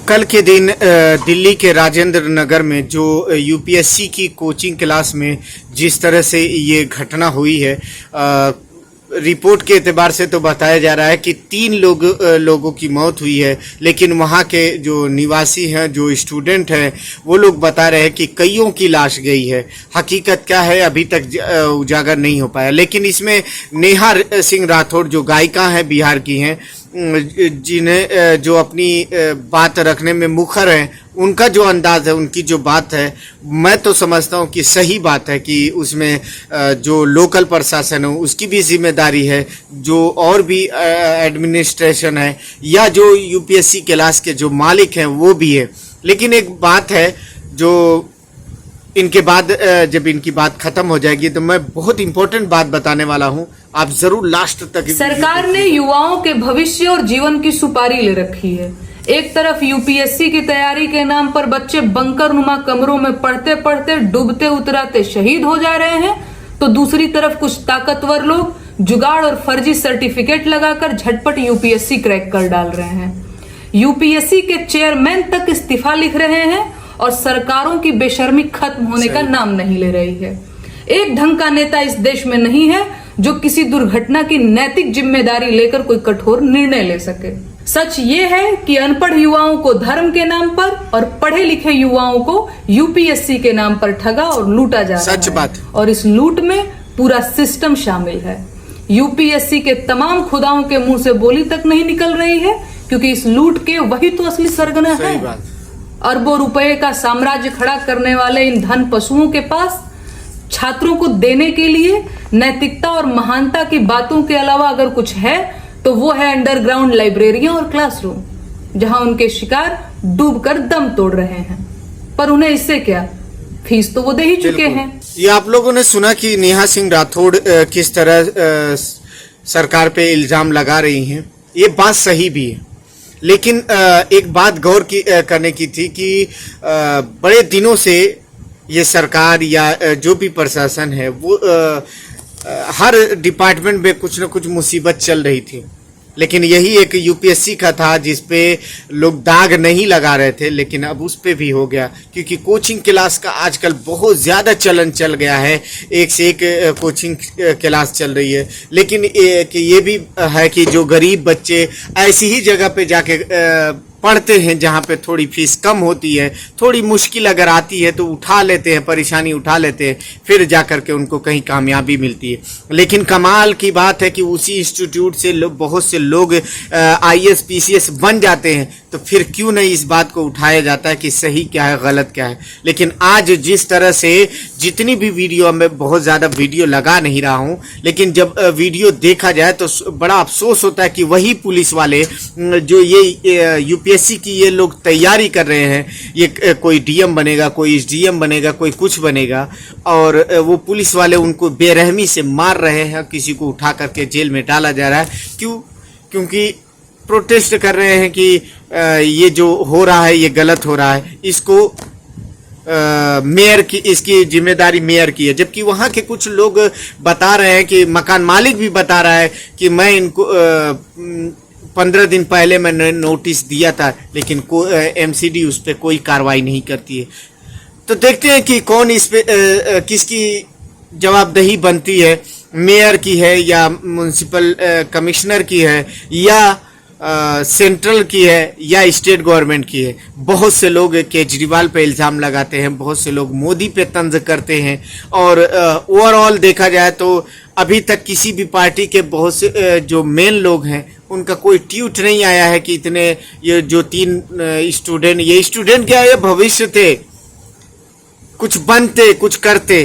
कल के दिन दिल्ली के राजेंद्र नगर में जो यूपीएससी की कोचिंग क्लास में जिस तरह से ये घटना हुई है, रिपोर्ट के एतबार से तो बताया जा रहा है कि 3 लोगों की मौत हुई है, लेकिन वहाँ के जो निवासी हैं, जो स्टूडेंट हैं, वो लोग बता रहे हैं कि कईयों की लाश गई है। हकीकत क्या है अभी तक उजागर नहीं हो पाया। लेकिन इसमें नेहा सिंह राठौड़ जो गायिका हैं, बिहार की हैं, जिन्हें जो अपनी बात रखने में मुखर हैं, उनका जो अंदाज है, उनकी जो बात है, मैं तो समझता हूँ कि सही बात है कि उसमें जो लोकल प्रशासन है उसकी भी जिम्मेदारी है, जो और भी एडमिनिस्ट्रेशन है या जो यूपीएससी क्लास के जो मालिक हैं वो भी है। लेकिन एक बात है जो इनके बाद जब इनकी बात खत्म हो जाएगी तो मैं बहुत इंपॉर्टेंट बात बताने वाला हूं, आप जरूर लास्ट तक। सरकार ने युवाओं के भविष्य और जीवन की सुपारी ले रखी है। एक तरफ यूपीएससी की तैयारी के नाम पर बच्चे बंकर नुमा कमरों में पढ़ते पढ़ते डूबते उतराते शहीद हो जा रहे हैं, तो दूसरी तरफ कुछ ताकतवर लोग जुगाड़ और फर्जी सर्टिफिकेट लगाकर झटपट यूपीएससी क्रैक कर डाल रहे हैं। यूपीएससी के चेयरमैन तक इस्तीफा लिख रहे हैं और सरकारों की बेशर्मी खत्म होने का नाम नहीं ले रही है। एक ढंग का नेता इस देश में नहीं है जो किसी दुर्घटना की नैतिक जिम्मेदारी लेकर कोई कठोर निर्णय ले सके। सच ये है कि अनपढ़ युवाओं को धर्म के नाम पर और पढ़े लिखे युवाओं को यूपीएससी के नाम पर ठगा और लूटा जा रहा है। सच बात। और इस लूट में पूरा सिस्टम शामिल है। यूपीएससी के तमाम खुदाओं के मुंह से बोली तक नहीं निकल रही है, क्योंकि इस लूट के वही तो असली सरगना है। अरबों रुपए का साम्राज्य खड़ा करने वाले इन धन पशुओं के पास छात्रों को देने के लिए नैतिकता और महानता की बातों के अलावा अगर कुछ है तो वो है अंडरग्राउंड लाइब्रेरियां और क्लासरूम, जहां उनके शिकार डूबकर दम तोड़ रहे हैं। पर उन्हें इससे क्या, फीस तो वो दे ही चुके हैं। ये आप लोगों ने सुना कि नेहा सिंह राठौड़ किस तरह सरकार पे इल्जाम लगा रही हैं। ये बात सही भी है, लेकिन एक बात गौर करने की थी कि बड़े दिनों से ये सरकार या जो भी प्रशासन है वो हर डिपार्टमेंट में कुछ न कुछ मुसीबत चल रही थी, लेकिन यही एक यूपीएससी का था जिस पे लोग दाग नहीं लगा रहे थे, लेकिन अब उस पे भी हो गया, क्योंकि कोचिंग क्लास का आजकल बहुत ज़्यादा चलन चल गया है। एक से एक कोचिंग क्लास चल रही है। लेकिन ये भी है कि जो गरीब बच्चे ऐसी ही जगह पे जाके पढ़ते हैं जहाँ पे थोड़ी फीस कम होती है, थोड़ी मुश्किल अगर आती है तो उठा लेते हैं, परेशानी उठा लेते हैं, फिर जा कर के उनको कहीं कामयाबी मिलती है। लेकिन कमाल की बात है कि उसी इंस्टीट्यूट से बहुत से लोग आईएएस पीसीएस बन जाते हैं, तो फिर क्यों नहीं इस बात को उठाया जाता है कि सही क्या है गलत क्या है। लेकिन आज जिस तरह से जितनी भी वीडियो, मैं बहुत ज़्यादा वीडियो लगा नहीं रहा हूँ, लेकिन जब वीडियो देखा जाए तो बड़ा अफसोस होता है कि वही पुलिस वाले जो ये यूपीएससी की ये लोग तैयारी कर रहे हैं, ये कोई डीएम बनेगा, कोई एसडीएम बनेगा, कोई कुछ बनेगा, और वो पुलिस वाले उनको बेरहमी से मार रहे हैं, किसी को उठा करके जेल में डाला जा रहा है। क्यों? क्योंकि प्रोटेस्ट कर रहे हैं कि ये जो हो रहा है ये गलत हो रहा है, इसको मेयर की, इसकी जिम्मेदारी मेयर की है। जबकि वहाँ के कुछ लोग बता रहे हैं कि मकान मालिक भी बता रहा है कि मैं इनको 15 दिन पहले मैंने नोटिस दिया था, लेकिन एमसीडी उस पर कोई कार्रवाई नहीं करती है। तो देखते हैं कि कौन इस पे किसकी जवाबदेही बनती है, मेयर की है या म्युनिसिपल कमिश्नर की है या सेंट्रल की है या स्टेट गवर्नमेंट की है। बहुत से लोग केजरीवाल पे इल्ज़ाम लगाते हैं, बहुत से लोग मोदी पे तंज करते हैं, और ओवरऑल देखा जाए तो अभी तक किसी भी पार्टी के बहुत से जो मेन लोग हैं उनका कोई ट्वीट नहीं आया है कि इतने ये जो 3 स्टूडेंट, ये स्टूडेंट क्या, ये भविष्य थे, कुछ बनते कुछ करते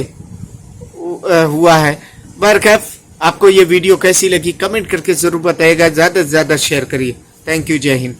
हुआ है। बरखैफ, आपको ये वीडियो कैसी लगी कमेंट करके ज़रूर बताइएगा, ज़्यादा से ज़्यादा शेयर करिए। थैंक यू, जय हिंद।